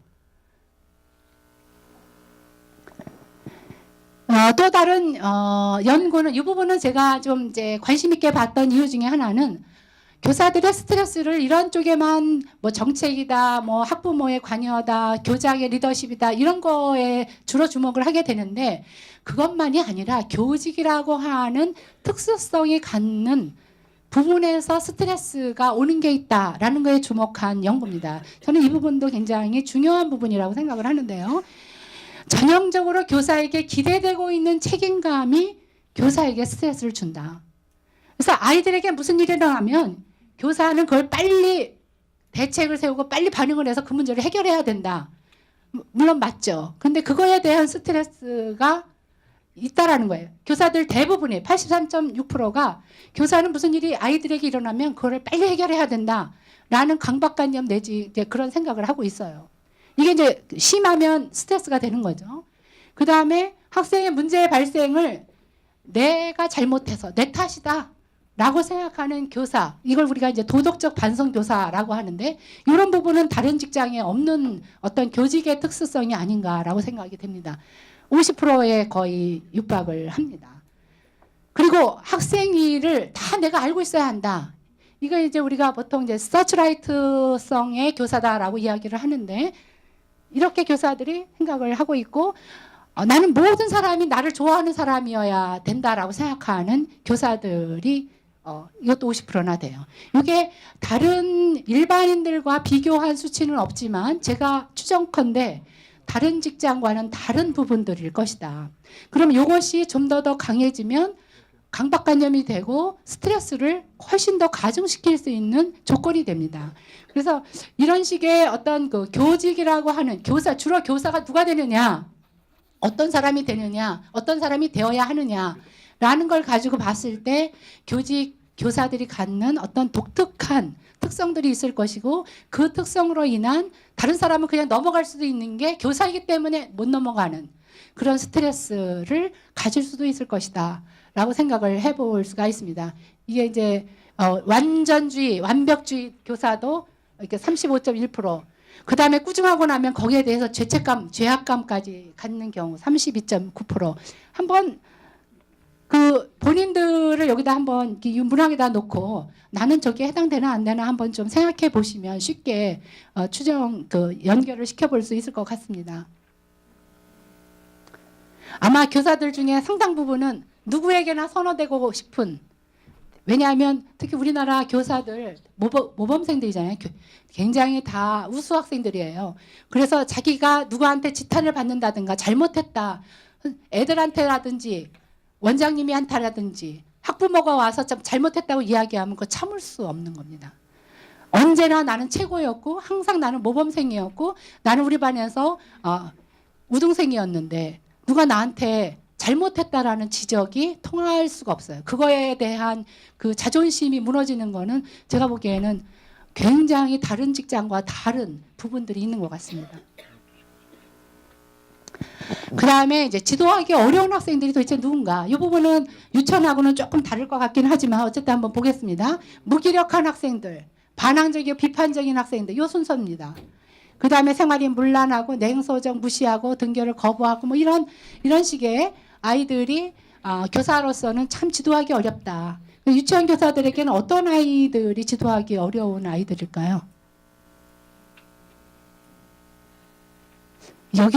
또 다른 연구는 이 부분은 제가 좀 이제 관심 있게 봤던 이유 중에 하나는 교사들의 스트레스를 이런 쪽에만 뭐 정책이다, 뭐 학부모의 관여다, 교장의 리더십이다 이런 거에 주로 주목을 하게 되는데 그것만이 아니라 교직이라고 하는 특수성이 갖는 부분에서 스트레스가 오는 게 있다라는 거에 주목한 연구입니다. 저는 이 부분도 굉장히 중요한 부분이라고 생각을 하는데요. 전형적으로 교사에게 기대되고 있는 책임감이 교사에게 스트레스를 준다. 그래서 아이들에게 무슨 일이 일어나면 교사는 그걸 빨리 대책을 세우고 빨리 반응을 해서 그 문제를 해결해야 된다. 물론 맞죠. 근데 그거에 대한 스트레스가 있다라는 거예요. 교사들 대부분이 83.6%가 교사는 무슨 일이 아이들에게 일어나면 그거를 빨리 해결해야 된다라는 강박관념 내지 이제 그런 생각을 하고 있어요. 이게 이제 심하면 스트레스가 되는 거죠. 그 다음에 학생의 문제의 발생을 내가 잘못해서 내 탓이다 라고 생각하는 교사, 이걸 우리가 이제 도덕적 반성 교사라고 하는데 이런 부분은 다른 직장에 없는 어떤 교직의 특수성이 아닌가라고 생각이 됩니다. 50%에 거의 육박을 합니다. 그리고 학생 일을 다 내가 알고 있어야 한다. 이거 이제 우리가 보통 이제 서치라이트성의 교사다라고 이야기를 하는데 이렇게 교사들이 생각을 하고 있고 나는 모든 사람이 나를 좋아하는 사람이어야 된다라고 생각하는 교사들이 이것도 50%나 돼요. 이게 다른 일반인들과 비교한 수치는 없지만 제가 추정컨대 다른 직장과는 다른 부분들일 것이다. 그럼 이것이 좀 더 강해지면 강박관념이 되고 스트레스를 훨씬 더 가중시킬 수 있는 조건이 됩니다. 그래서 이런 식의 어떤 그 교직이라고 하는 교사, 주로 교사가 누가 되느냐, 어떤 사람이 되느냐, 어떤 사람이 되어야 하느냐라는 걸 가지고 봤을 때 교사들이 갖는 어떤 독특한 특성들이 있을 것이고 그 특성으로 인한 다른 사람은 그냥 넘어갈 수도 있는 게 교사이기 때문에 못 넘어가는 그런 스트레스를 가질 수도 있을 것이다 라고 생각을 해볼 수가 있습니다. 이게 이제 완전주의, 완벽주의 교사도 이렇게 35.1%, 그 다음에 꾸중하고 나면 거기에 대해서 죄책감, 죄악감까지 갖는 경우 32.9%. 한번 그 본인들을 여기다 한번 문항에다 놓고 나는 저기에 해당되나 안 되나 한번 좀 생각해 보시면 쉽게 연결을 시켜볼 수 있을 것 같습니다. 아마 교사들 중에 상당 부분은 누구에게나 선호되고 싶은, 왜냐하면 특히 우리나라 교사들 모범생들이잖아요. 굉장히 다 우수 학생들이에요. 그래서 자기가 누구한테 지탄을 받는다든가 잘못했다, 애들한테라든지 원장님이 한테라든지 학부모가 와서 좀 잘못했다고 이야기하면 그거 참을 수 없는 겁니다. 언제나 나는 최고였고 항상 나는 모범생이었고 나는 우리 반에서 우등생이었는데 누가 나한테 잘못했다라는 지적이 통할 수가 없어요. 그거에 대한 그 자존심이 무너지는 거는 제가 보기에는 굉장히 다른 직장과 다른 부분들이 있는 것 같습니다. 그다음에 이제 지도하기 어려운 학생들이 도대체 누군가? 이 부분은 유치원하고는 조금 다를 것 같긴 하지만 어쨌든 한번 보겠습니다. 무기력한 학생들, 반항적이고 비판적인 학생들, 이 순서입니다. 그다음에 생활이 문란하고 냉소적 무시하고 등교를 거부하고 뭐 이런 식의 아이들이 교사로서는 참 지도하기 어렵다. 유치원 교사들에게는 어떤 아이들이 지도하기 어려운 아이들일까요?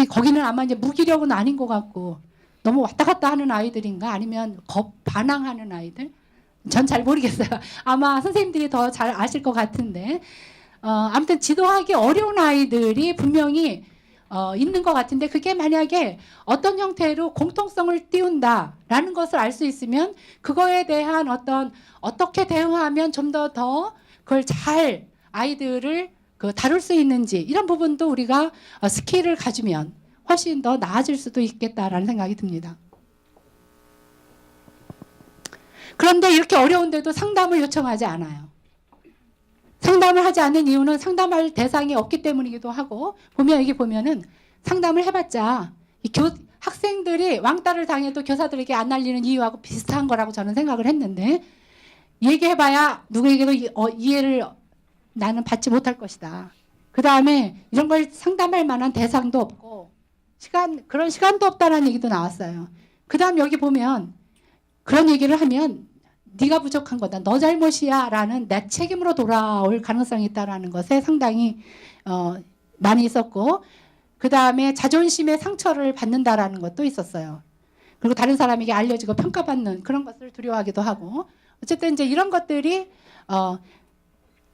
거기는 아마 이제 무기력은 아닌 것 같고 너무 왔다 갔다 하는 아이들인가 아니면 반항하는 아이들? 전 잘 모르겠어요. 아마 선생님들이 더 잘 아실 것 같은데 아무튼 지도하기 어려운 아이들이 분명히 있는 것 같은데 그게 만약에 어떤 형태로 공통성을 띄운다라는 것을 알 수 있으면 그거에 대한 어떻게 대응하면 좀 더 그걸 잘 아이들을 다룰 수 있는지 이런 부분도 우리가 스킬을 가지면 훨씬 더 나아질 수도 있겠다라는 생각이 듭니다. 그런데 이렇게 어려운데도 상담을 요청하지 않아요. 상담을 하지 않는 이유는 상담할 대상이 없기 때문이기도 하고 여기 보면은 상담을 해봤자 학생들이 왕따를 당해도 교사들에게 안 알리는 이유하고 비슷한 거라고 저는 생각을 했는데 얘기해봐야 누구에게도 이해를 나는 받지 못할 것이다. 그 다음에 이런 걸 상담할 만한 대상도 없고 그런 시간도 없다는 얘기도 나왔어요. 그 다음 여기 보면 그런 얘기를 하면 네가 부족한 거다. 너 잘못이야 라는 내 책임으로 돌아올 가능성이 있다는 것에 상당히 많이 있었고 그 다음에 자존심의 상처를 받는다라는 것도 있었어요. 그리고 다른 사람에게 알려지고 평가받는 그런 것을 두려워하기도 하고 어쨌든 이제 이런 것들이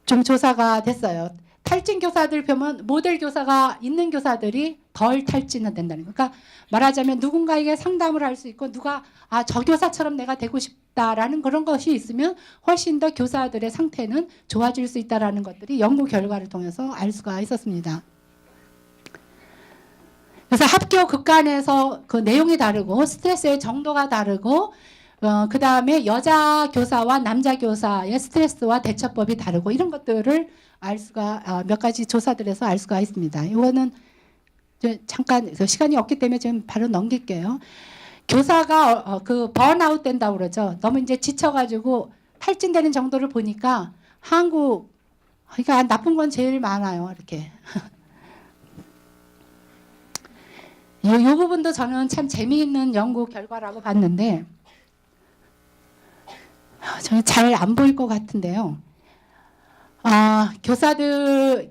좀 조사가 됐어요. 탈진 교사들 보면 모델 교사가 있는 교사들이 덜 탈진은 된다는 거예요. 그러니까 말하자면 누군가에게 상담을 할 수 있고 누가 저 교사처럼 내가 되고 싶다라는 그런 것이 있으면 훨씬 더 교사들의 상태는 좋아질 수 있다라는 것들이 연구 결과를 통해서 알 수가 있었습니다. 그래서 학교 극간에서 그 내용이 다르고 스트레스의 정도가 다르고 그 다음에 여자 교사와 남자 교사의 스트레스와 대처법이 다르고 이런 것들을 알 수가 몇 가지 조사들에서 알 수가 있습니다. 이거는 잠깐 시간이 없기 때문에 좀 바로 넘길게요. 교사가 그 번아웃 된다고 그러죠. 너무 이제 지쳐가지고 탈진되는 정도를 보니까 그러니까 나쁜 건 제일 많아요. 이렇게. 이 부분도 저는 참 재미있는 연구 결과라고 봤는데 저는 잘 안 보일 것 같은데요.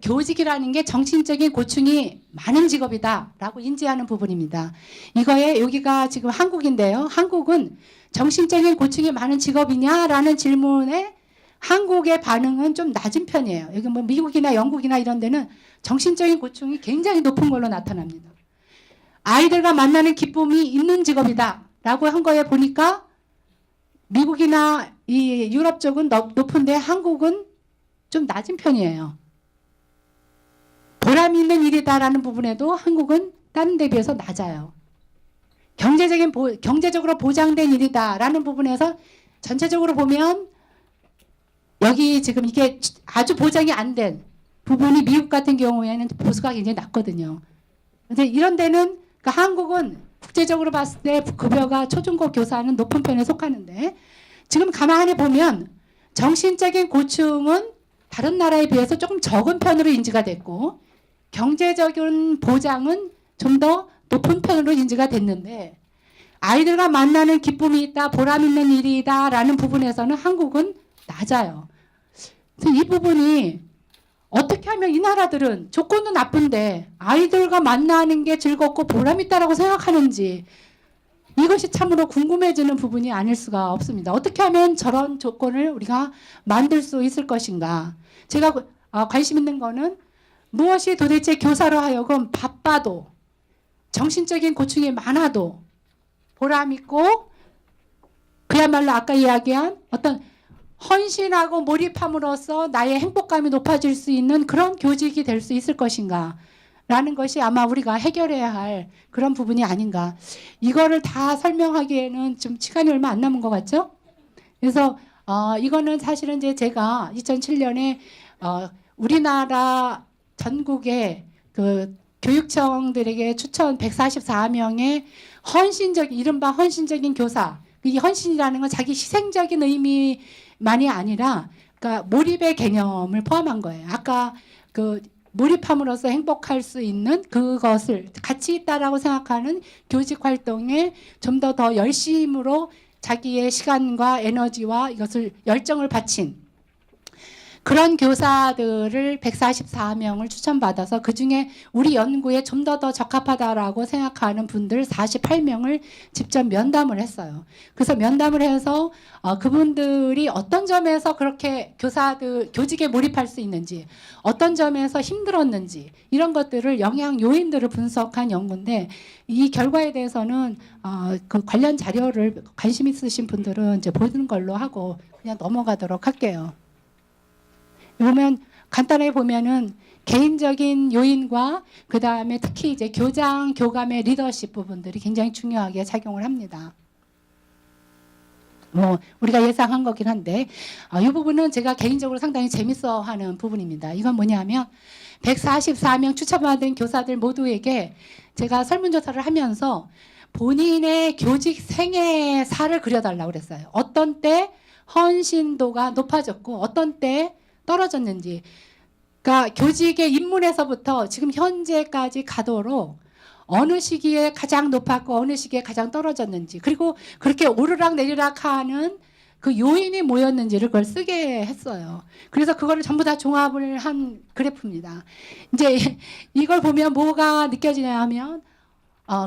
교직이라는 게 정신적인 고충이 많은 직업이다라고 인지하는 부분입니다. 여기가 지금 한국인데요. 한국은 정신적인 고충이 많은 직업이냐라는 질문에 한국의 반응은 좀 낮은 편이에요. 여기 뭐 미국이나 영국이나 이런 데는 정신적인 고충이 굉장히 높은 걸로 나타납니다. 아이들과 만나는 기쁨이 있는 직업이다라고 한 거에 보니까 미국이나 이 유럽 쪽은 높은데 한국은 좀 낮은 편이에요. 보람 있는 일이다라는 부분에도 한국은 다른 데 비해서 낮아요. 경제적으로 보장된 일이다라는 부분에서 전체적으로 보면 여기 지금 이게 아주 보장이 안 된 부분이 미국 같은 경우에는 보수가 굉장히 낮거든요. 근데 이런 데는 그러니까 한국은 국제적으로 봤을 때 급여가 초중고 교사는 높은 편에 속하는데 지금 가만히 보면 정신적인 고충은 다른 나라에 비해서 조금 적은 편으로 인지가 됐고 경제적인 보장은 좀 더 높은 편으로 인지가 됐는데 아이들과 만나는 기쁨이 있다, 보람 있는 일이다 라는 부분에서는 한국은 낮아요. 그래서 이 부분이 어떻게 하면 이 나라들은 조건도 나쁜데 아이들과 만나는 게 즐겁고 보람 있다라고 생각하는지 이것이 참으로 궁금해지는 부분이 아닐 수가 없습니다. 어떻게 하면 저런 조건을 우리가 만들 수 있을 것인가. 제가 관심 있는 거는 무엇이 도대체 교사로 하여금 바빠도 정신적인 고충이 많아도 보람 있고 그야말로 아까 이야기한 어떤 헌신하고 몰입함으로써 나의 행복감이 높아질 수 있는 그런 교직이 될 수 있을 것인가 라는 것이 아마 우리가 해결해야 할 그런 부분이 아닌가. 이거를 다 설명하기에는 좀 시간이 얼마 안 남은 것 같죠? 그래서 이거는 사실은 이제 제가 2007년에 우리나라 전국에 그 교육청들에게 추천 144명의 헌신적인 이른바 헌신적인 교사. 이 헌신이라는 건 자기 희생적인 의미만이 아니라 그러니까 몰입의 개념을 포함한 거예요. 아까 그 몰입함으로써 행복할 수 있는 그것을 가치 있다라고 생각하는 교직 활동에 좀 더 열심으로 자기의 시간과 에너지와 이것을 열정을 바친 그런 교사들을 144명을 추천받아서 그중에 우리 연구에 좀 더 적합하다라고 생각하는 분들 48명을 직접 면담을 했어요. 그래서 면담을 해서 그분들이 어떤 점에서 그렇게 교직에 몰입할 수 있는지, 어떤 점에서 힘들었는지 이런 것들을 영향 요인들을 분석한 연구인데 이 결과에 대해서는 그 관련 자료를 관심 있으신 분들은 이제 보는 걸로 하고 그냥 넘어가도록 할게요. 보면 간단하게 보면은 개인적인 요인과 그 다음에 특히 이제 교장, 교감의 리더십 부분들이 굉장히 중요하게 작용을 합니다. 뭐 우리가 예상한 거긴 한데 이 부분은 제가 개인적으로 상당히 재밌어하는 부분입니다. 이건 뭐냐면 144명 추천받은 교사들 모두에게 제가 설문조사를 하면서 본인의 교직 생애사를 그려달라고 그랬어요. 어떤 때 헌신도가 높아졌고 어떤 때 떨어졌는지. 그러니까 교직의 입문에서부터 지금 현재까지 가도록 어느 시기에 가장 높았고 어느 시기에 가장 떨어졌는지 그리고 그렇게 오르락 내리락 하는 그 요인이 뭐였는지를 그걸 쓰게 했어요. 그래서 그거를 전부 다 종합을 한 그래프입니다. 이제 이걸 보면 뭐가 느껴지냐 하면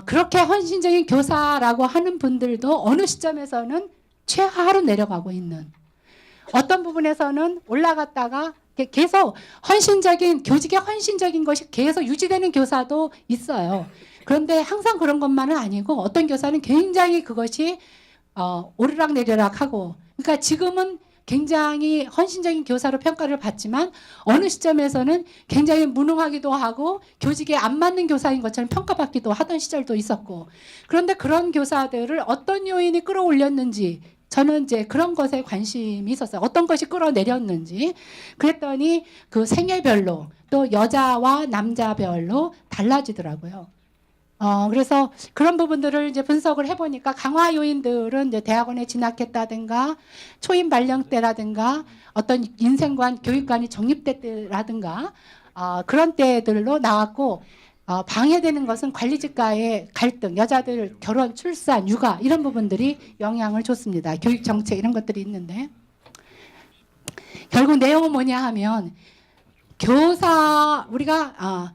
그렇게 헌신적인 교사라고 하는 분들도 어느 시점에서는 최하로 내려가고 있는 어떤 부분에서는 올라갔다가 계속 교직의 헌신적인 것이 계속 유지되는 교사도 있어요. 그런데 항상 그런 것만은 아니고 어떤 교사는 굉장히 그것이 오르락 내리락 하고 그러니까 지금은 굉장히 헌신적인 교사로 평가를 받지만 어느 시점에서는 굉장히 무능하기도 하고 교직에 안 맞는 교사인 것처럼 평가받기도 하던 시절도 있었고 그런데 그런 교사들을 어떤 요인이 끌어올렸는지 저는 이제 그런 것에 관심이 있었어요. 어떤 것이 끌어내렸는지. 그랬더니 그 생애별로 또 여자와 남자별로 달라지더라고요. 그래서 그런 부분들을 이제 분석을 해보니까 강화 요인들은 이제 대학원에 진학했다든가 초임 발령 때라든가 어떤 인생관, 교육관이 정립될 때라든가 그런 때들로 나왔고 방해되는 것은 관리직과의 갈등, 여자들 결혼, 출산, 육아 이런 부분들이 영향을 줬습니다. 교육 정책 이런 것들이 있는데 결국 내용은 뭐냐 하면 우리가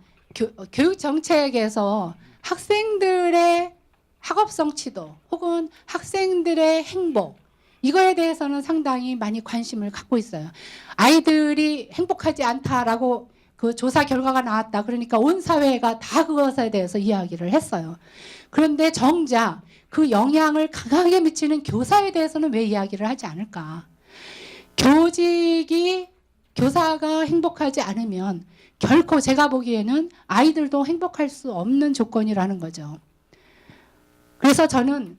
교육 정책에서 학생들의 학업성 치도 혹은 학생들의 행복 이거에 대해서는 상당히 많이 관심을 갖고 있어요. 아이들이 행복하지 않다라고 그 조사 결과가 나왔다. 그러니까 온 사회가 다 그것에 대해서 이야기를 했어요. 그런데 정작 그 영향을 강하게 미치는 교사에 대해서는 왜 이야기를 하지 않을까? 교사가 행복하지 않으면 결코 제가 보기에는 아이들도 행복할 수 없는 조건이라는 거죠. 그래서 저는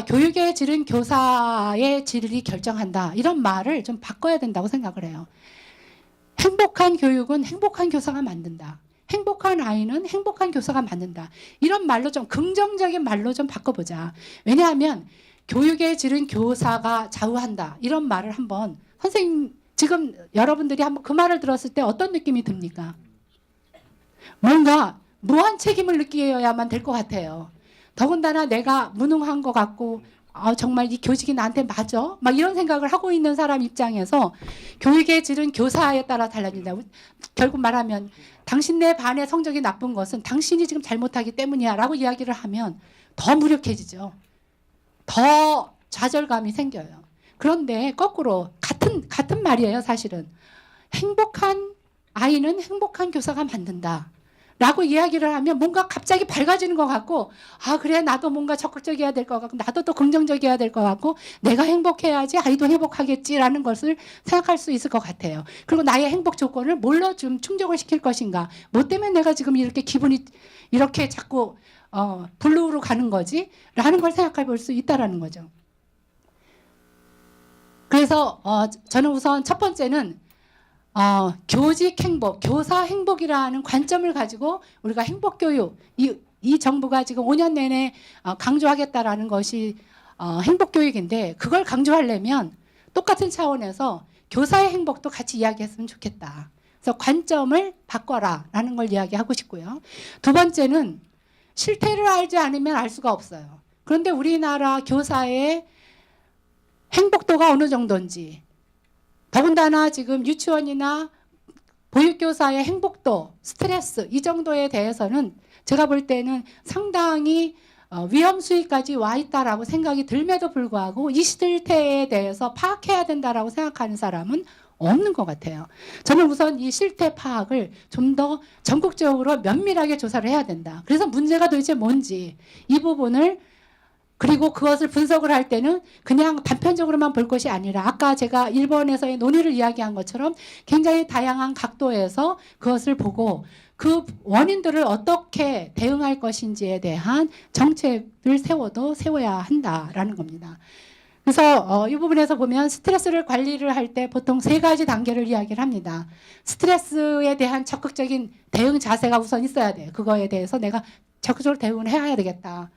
교육의 질은 교사의 질이 결정한다. 이런 말을 좀 바꿔야 된다고 생각을 해요. 행복한 교육은 행복한 교사가 만든다. 행복한 아이는 행복한 교사가 만든다. 이런 말로 좀 긍정적인 말로 좀 바꿔보자. 왜냐하면 교육의 질은 교사가 좌우한다. 이런 말을 한번 선생님 지금 여러분들이 한번 그 말을 들었을 때 어떤 느낌이 듭니까? 뭔가 무한 책임을 느껴야만 될 것 같아요. 더군다나 내가 무능한 것 같고 정말 이 교직이 나한테 맞아? 막 이런 생각을 하고 있는 사람 입장에서 교육의 질은 교사에 따라 달라진다. 결국 말하면 당신네 반의 성적이 나쁜 것은 당신이 지금 잘못하기 때문이야 라고 이야기를 하면 더 무력해지죠. 더 좌절감이 생겨요. 그런데 거꾸로 같은 말이에요. 사실은 행복한 아이는 행복한 교사가 만든다. 라고 이야기를 하면 뭔가 갑자기 밝아지는 것 같고 그래 나도 뭔가 적극적이어야 될 것 같고 나도 또 긍정적이어야 될 것 같고 내가 행복해야지 아이도 행복하겠지라는 것을 생각할 수 있을 것 같아요. 그리고 나의 행복 조건을 뭘로 좀 충족을 시킬 것인가 뭐 때문에 내가 지금 이렇게 기분이 이렇게 자꾸 블루로 가는 거지? 라는 걸 생각해 볼 수 있다는 거죠. 그래서 저는 우선 첫 번째는 교직 행복, 교사 행복이라는 관점을 가지고 우리가 행복 교육, 이 정부가 지금 5년 내내 강조하겠다라는 것이 행복 교육인데, 그걸 강조하려면 똑같은 차원에서 교사의 행복도 같이 이야기했으면 좋겠다. 그래서 관점을 바꿔라라는 걸 이야기하고 싶고요. 두 번째는 실태를 알지 않으면 알 수가 없어요. 그런데 우리나라 교사의 행복도가 어느 정도인지, 더군다나 지금 유치원이나 보육교사의 행복도, 스트레스 이 정도에 대해서는 제가 볼 때는 상당히 위험 수위까지 와 있다라고 생각이 들면도 불구하고 이 실태에 대해서 파악해야 된다라고 생각하는 사람은 없는 것 같아요. 저는 우선 이 실태 파악을 좀 더 전국적으로 면밀하게 조사를 해야 된다. 그래서 문제가 도대체 뭔지 이 부분을, 그리고 그것을 분석을 할 때는 그냥 단편적으로만 볼 것이 아니라 아까 제가 일본에서의 논의를 이야기한 것처럼 굉장히 다양한 각도에서 그것을 보고 그 원인들을 어떻게 대응할 것인지에 대한 정책을 세워야 한다라는 겁니다. 그래서 이 부분에서 보면 스트레스를 관리를 할 때 보통 3가지 단계를 이야기를 합니다. 스트레스에 대한 적극적인 대응 자세가 우선 있어야 돼요. 그거에 대해서 내가 적극적으로 대응을 해야 되겠다.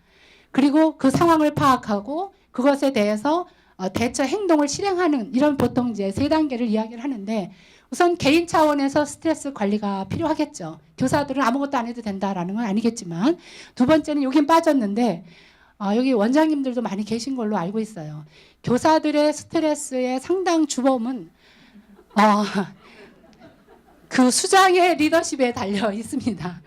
그리고 그 상황을 파악하고 그것에 대해서 대처 행동을 실행하는, 이런 보통 이제 3단계를 이야기를 하는데, 우선 개인 차원에서 스트레스 관리가 필요하겠죠. 교사들은 아무것도 안 해도 된다라는 건 아니겠지만, 두 번째는 여긴 빠졌는데 여기 원장님들도 많이 계신 걸로 알고 있어요. 교사들의 스트레스의 상당 주범은 그 수장의 리더십에 달려 있습니다.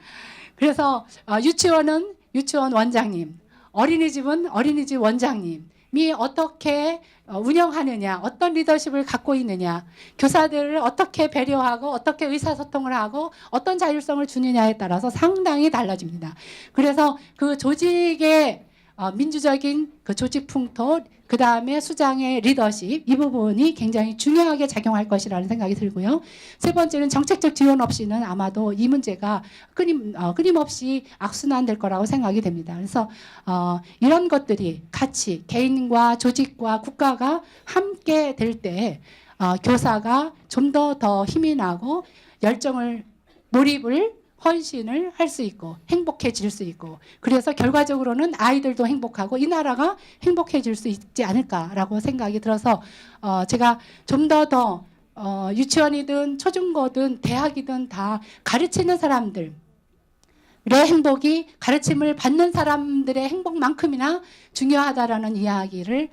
그래서 유치원은 유치원 원장님, 어린이집은 어린이집 원장님이 어떻게 운영하느냐, 어떤 리더십을 갖고 있느냐, 교사들을 어떻게 배려하고 어떻게 의사소통을 하고 어떤 자율성을 주느냐에 따라서 상당히 달라집니다. 그래서 그 조직의 민주적인 그 조직 풍토, 그 다음에 수장의 리더십, 이 부분이 굉장히 중요하게 작용할 것이라는 생각이 들고요. 세 번째는 정책적 지원 없이는 아마도 이 문제가 끊임없이 악순환될 거라고 생각이 됩니다. 그래서 이런 것들이 같이 개인과 조직과 국가가 함께 될 때 교사가 좀 더 힘이 나고 열정을, 몰입을, 헌신을 할 수 있고 행복해질 수 있고, 그래서 결과적으로는 아이들도 행복하고 이 나라가 행복해질 수 있지 않을까라고 생각이 들어서 제가 좀 더 유치원이든 초중고든 대학이든 다 가르치는 사람들의 행복이 가르침을 받는 사람들의 행복만큼이나 중요하다라는 이야기를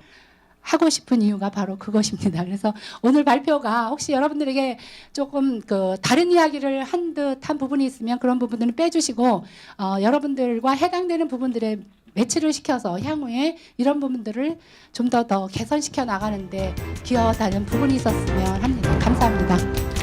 하고 싶은 이유가 바로 그것입니다. 그래서 오늘 발표가 혹시 여러분들에게 조금 다른 이야기를 한 듯한 부분이 있으면 그런 부분들은 빼주시고 여러분들과 해당되는 부분들에 매치를 시켜서 향후에 이런 부분들을 좀 더 개선시켜 나가는데 기여하는 부분이 있었으면 합니다. 감사합니다.